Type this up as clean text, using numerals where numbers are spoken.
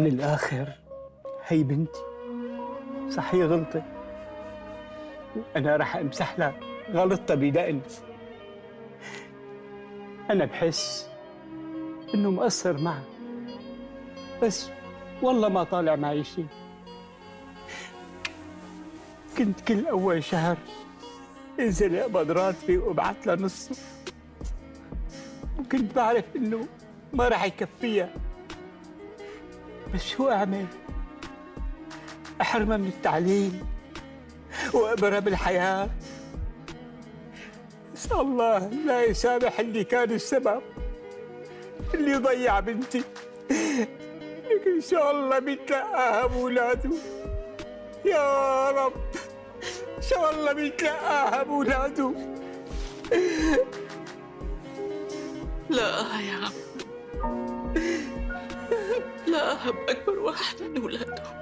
من الآخر هي بنتي، صحيح غلطت، وأنا رح أمسح لها غلطتها بدقن. أنا بحس إنه مقصر معها، بس والله ما طالع معي شيء. كنت كل أول شهر انزل اقبض راتبي وابعث لها نصه، وكنت بعرف إنه ما رح يكفيها، بس شو أعمل؟ أحرمها من التعليم وأقبرها بالحياة؟ بس الله لا يسامح اللي كان السبب، اللي ضيع بنتي. لكن إن شاء الله بيتلقاها بولاده يا رب، إن شاء الله بيتلقاها بولاده. لا يا عم، لا أهم أكبر واحد من ولاده.